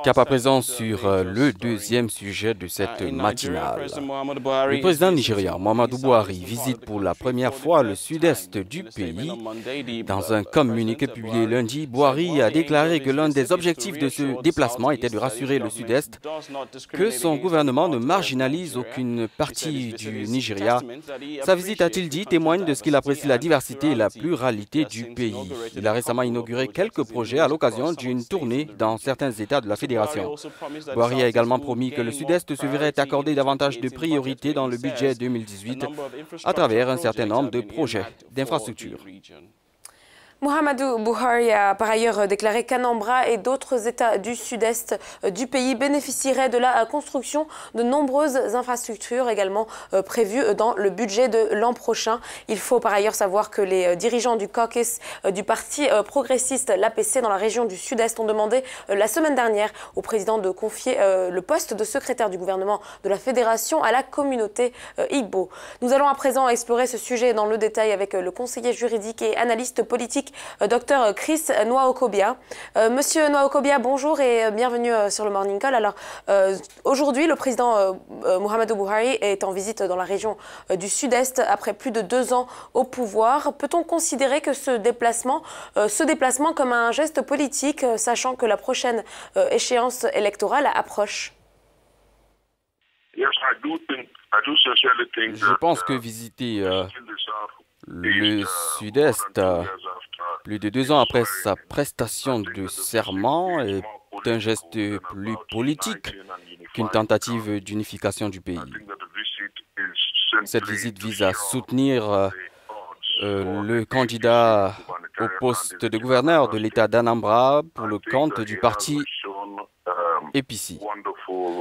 Cap à présent sur le deuxième sujet de cette matinale. Le président nigérian Muhammadu Buhari visite pour la première fois le sud-est du pays. Dans un communiqué publié lundi, Buhari a déclaré que l'un des objectifs de ce déplacement était de rassurer le sud-est que son gouvernement ne marginalise aucune partie du Nigeria. Sa visite, a-t-il dit, témoigne de ce qu'il apprécie la diversité et la pluralité du pays. Il a récemment inauguré quelques projets à l'occasion d'une tournée dans certains États de la Fédération. Buhari a également promis que le Sud-Est se verrait accorder davantage de priorités dans le budget 2018 à travers un certain nombre de projets d'infrastructure. Muhammadu Buhari a par ailleurs déclaré qu'Anambra et d'autres États du sud-est du pays bénéficieraient de la construction de nombreuses infrastructures également prévues dans le budget de l'an prochain. Il faut par ailleurs savoir que les dirigeants du caucus du parti progressiste, l'APC, dans la région du sud-est ont demandé la semaine dernière au président de confier le poste de secrétaire du gouvernement de la fédération à la communauté Igbo. Nous allons à présent explorer ce sujet dans le détail avec le conseiller juridique et analyste politique Dr Chris Nwaokobia. Monsieur Nwaokobia, bonjour et bienvenue sur le Morning Call. Alors, aujourd'hui, le président Muhammadu Buhari est en visite dans la région du Sud-Est après plus de 2 ans au pouvoir. Peut-on considérer que ce déplacement comme un geste politique, sachant que la prochaine échéance électorale approche? Je pense que visiter le Sud-Est, plus de 2 ans après sa prestation de serment, est un geste plus politique qu'une tentative d'unification du pays. Cette visite vise à soutenir le candidat au poste de gouverneur de l'État d'Anambra pour le compte du parti APC.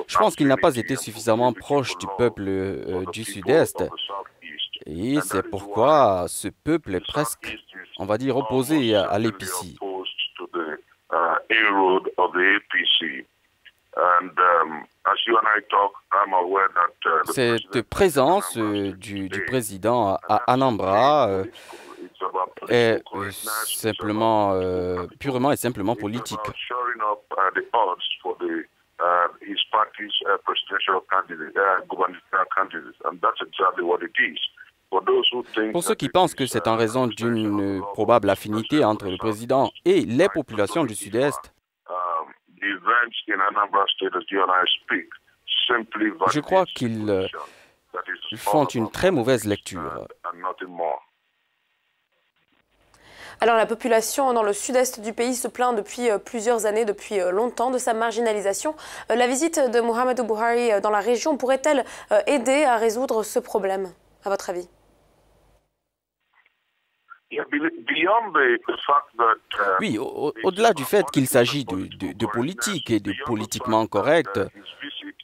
Je pense qu'il n'a pas été suffisamment proche du peuple du Sud-Est. Et c'est pourquoi ce peuple est presque, on va dire, opposé à l'APC. Cette présence du président à Anambra est simplement, purement et simplement politique. Pour ceux qui pensent que c'est en raison d'une probable affinité entre le président et les populations du Sud-Est, je crois qu'ils font une très mauvaise lecture. Alors la population dans le sud-est du pays se plaint depuis plusieurs années, depuis longtemps, de sa marginalisation. La visite de Muhammadu Buhari dans la région pourrait-elle aider à résoudre ce problème, à votre avis? Oui, au-delà du fait qu'il s'agit de politique et de politiquement correct,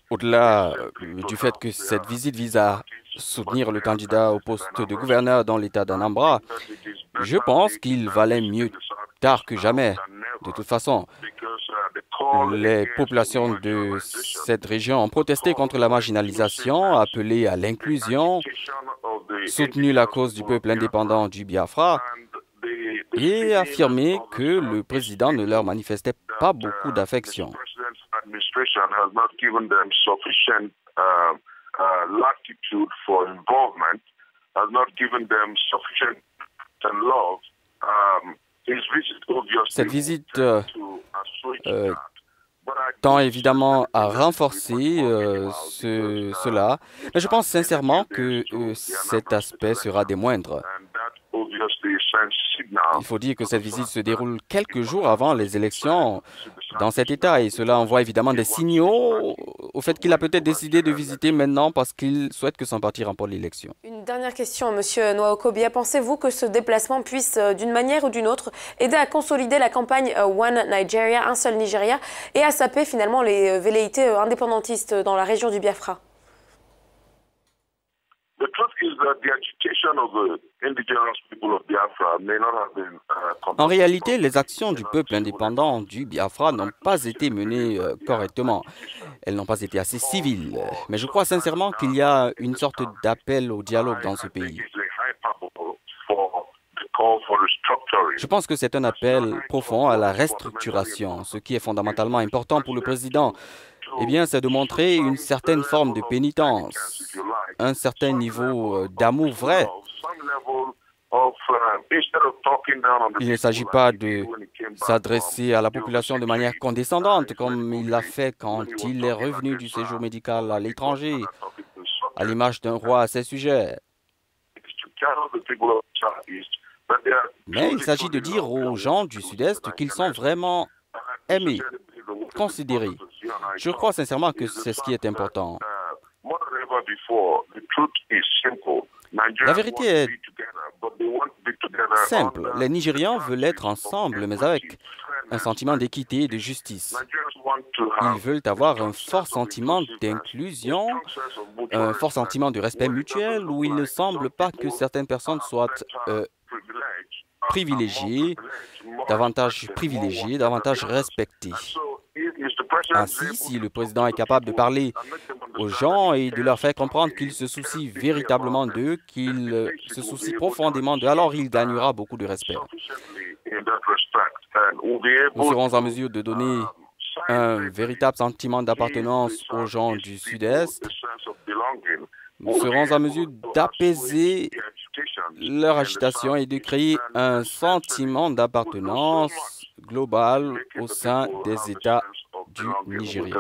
au-delà du fait que cette visite vise à soutenir le candidat au poste de gouverneur dans l'État d'Anambra, je pense qu'il valait mieux tard que jamais. De toute façon, les populations de cette région ont protesté contre la marginalisation, appelé à l'inclusion, soutenu la cause du peuple indépendant du Biafra et affirmé que le président ne leur manifestait pas beaucoup d'affection. Cette visite tend évidemment à renforcer cela, mais je pense sincèrement que cet aspect sera des moindres. Il faut dire que cette visite se déroule quelques jours avant les élections dans cet État et cela envoie évidemment des signaux au fait qu'il a peut-être décidé de visiter maintenant parce qu'il souhaite que son parti remporte l'élection. Une dernière question, Monsieur Nwaokobia. Pensez-vous que ce déplacement puisse, d'une manière ou d'une autre, aider à consolider la campagne One Nigeria, un seul Nigeria, et à saper finalement les velléités indépendantistes dans la région du Biafra? En réalité, les actions du peuple indépendant du Biafra n'ont pas été menées correctement. Elles n'ont pas été assez civiles. Mais je crois sincèrement qu'il y a une sorte d'appel au dialogue dans ce pays. Je pense que c'est un appel profond à la restructuration. Ce qui est fondamentalement important pour le président, eh bien, c'est de montrer une certaine forme de pénitence, un certain niveau d'amour vrai. Il ne s'agit pas de s'adresser à la population de manière condescendante, comme il l'a fait quand il est revenu du séjour médical à l'étranger, à l'image d'un roi à ses sujets. Mais il s'agit de dire aux gens du Sud-Est qu'ils sont vraiment aimés, considérés. Je crois sincèrement que c'est ce qui est important. La vérité est simple. Les Nigérians veulent être ensemble, mais avec un sentiment d'équité et de justice. Ils veulent avoir un fort sentiment d'inclusion, un fort sentiment de respect mutuel, où il ne semble pas que certaines personnes soient privilégiées, davantage respectées. Ainsi, si le président est capable de parler aux gens et de leur faire comprendre qu'il se soucie véritablement d'eux, qu'il se soucie profondément d'eux, alors il gagnera beaucoup de respect. Nous serons en mesure de donner un véritable sentiment d'appartenance aux gens du Sud-Est. Nous serons en mesure d'apaiser leur agitation et de créer un sentiment d'appartenance global au sein des États du Nigeria.